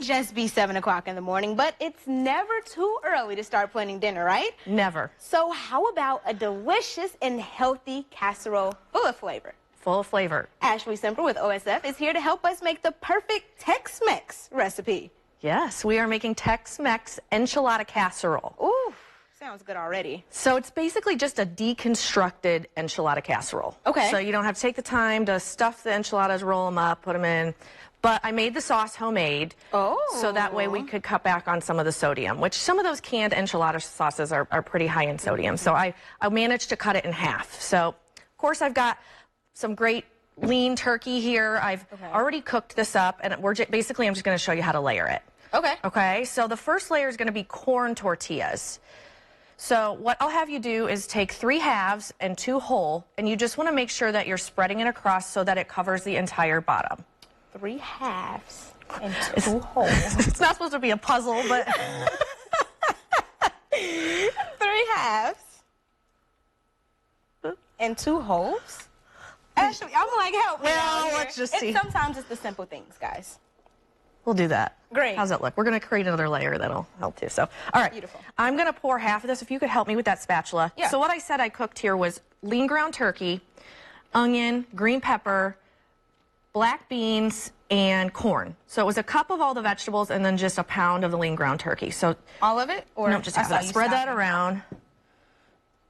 just be 7 o'clock in the morning, but it's never too early to start planning dinner, right? Never. So how about a delicious and healthy casserole full of flavor? Full of flavor. Ashley Semper with OSF is here to help us make the perfect Tex-Mex recipe. Yes, we are making Tex Mex Enchilada Casserole. Ooh, sounds good already. So it's basically just a deconstructed enchilada casserole. Okay. So you don't have to take the time to stuff the enchiladas, roll them up, put them in. But I made the sauce homemade. Oh. So that way we could cut back on some of the sodium, which some of those canned enchilada sauces are pretty high in sodium. So I managed to cut it in half. So, of course, I've got some great lean turkey here. I've already cooked this up, and basically I'm just going to show you how to layer it. Okay. Okay, so the first layer is going to be corn tortillas. So what I'll have you do is take 3 halves and 2 whole, and you just want to make sure that you're spreading it across so that it covers the entire bottom. 3 halves and 2 wholes. It's not supposed to be a puzzle, but 3 halves and 2 holes. Ashley, I'm like, help me. Well, let's just see. Sometimes it's the simple things, guys. We'll do that. Great. How's that look? We're going to create another layer that'll help too. So, all right. Beautiful. I'm going to pour half of this. If you could help me with that spatula. Yeah. So what I said I cooked here was lean ground turkey, onion, green pepper, black beans, and corn. So it was a cup of all the vegetables and then just a pound of the lean ground turkey. So all of it? Or no, just half of that. Spread that around.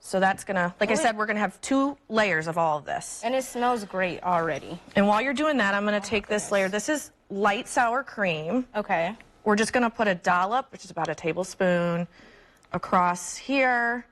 So that's going to, like I said, we're going to have 2 layers of all of this. And it smells great already. And while you're doing that, I'm going to take this layer. This is light sour cream. Okay. We're just going to put a dollop, which is about a tablespoon, across here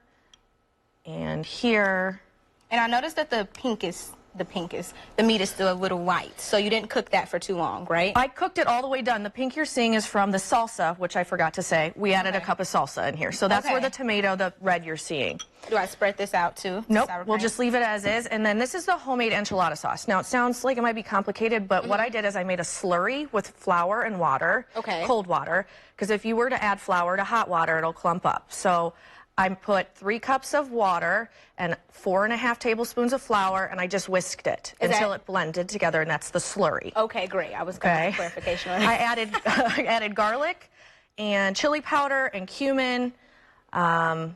and here. And I noticed that the meat is still a little white, so you didn't cook that for too long, right? I cooked it all the way done. The pink you're seeing is from the salsa, which I forgot to say. We added a cup of salsa in here. So that's where the tomato, the red you're seeing. Do I spread this out too? Nope, we'll just leave it as is. And then this is the homemade enchilada sauce. Now, it sounds like it might be complicated, but what I did is I made a slurry with flour and water, cold water, because if you were to add flour to hot water, it'll clump up. So I put 3 cups of water and 4.5 tablespoons of flour, and I just whisked it until it blended together, and that's the slurry. Okay, great. I was going to clarification on I added garlic and chili powder and cumin and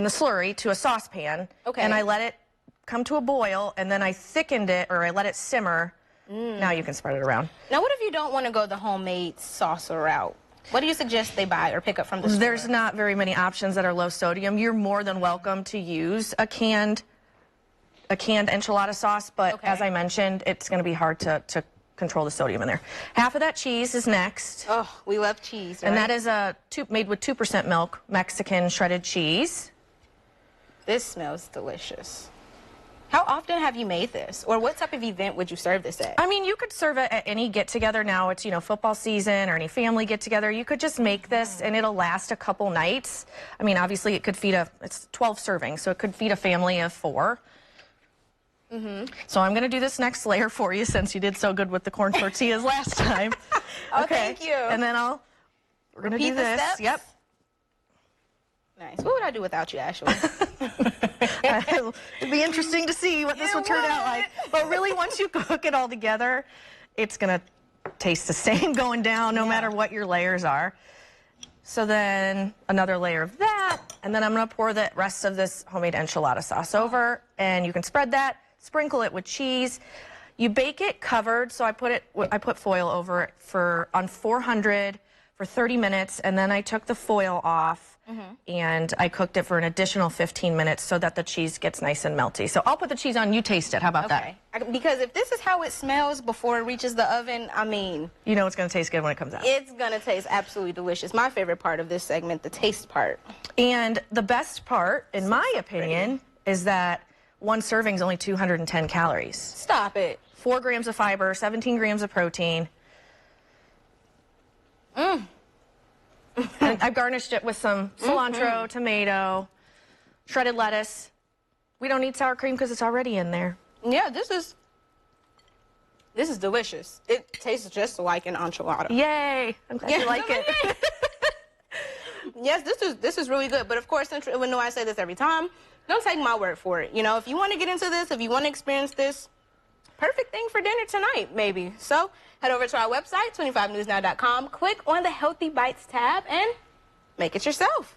the slurry to a saucepan, and I let it come to a boil, and then I thickened it, or I let it simmer. Now you can spread it around. Now, what if you don't want to go the homemade salsa route? What do you suggest they buy or pick up from the store? There's not very many options that are low sodium. You're more than welcome to use a canned enchilada sauce, but as I mentioned, it's going to be hard to control the sodium in there. Half of that cheese is next. Oh, we love cheese, right? And that is made with 2% milk, Mexican shredded cheese. This smells delicious. How often have you made this? Or what type of event would you serve this at? I mean, you could serve it at any get-together now. It's, football season or any family get-together. You could just make this, and it'll last a couple nights. I mean, obviously, it could feed it's 12 servings, so it could feed a family of 4. So I'm going to do this next layer for you since you did so good with the corn tortillas last time. Thank you. And then we're going to do this. Steps? Yep. Nice. What would I do without you, Ashley? It'd be interesting to see what this would turn out like. But really, once you cook it all together, it's going to taste the same going down no matter what your layers are. So then another layer of that, and then I'm going to pour the rest of this homemade enchilada sauce over, and you can spread that, sprinkle it with cheese. You bake it covered, so I put foil over it on 400 for 30 minutes, and then I took the foil off. And I cooked it for an additional 15 minutes so that the cheese gets nice and melty. So I'll put the cheese on, you taste it. How about that? Because if this is how it smells before it reaches the oven, I mean... You know it's going to taste good when it comes out. It's going to taste absolutely delicious. My favorite part of this segment, the taste part. And the best part, in my opinion, is that one serving is only 210 calories. Stop it. 4 grams of fiber, 17 grams of protein. And I've garnished it with some cilantro, tomato, shredded lettuce. We don't need sour cream because it's already in there. Yeah, this is delicious. It tastes just like an enchilada. Yay! I'm glad you like it. Yes, this is really good. But of course, I say this every time, don't take my word for it. If you want to get into this, if you want to experience this, perfect thing for dinner tonight, maybe. So head over to our website, 25newsnow.com, click on the Healthy Bites tab, and make it yourself.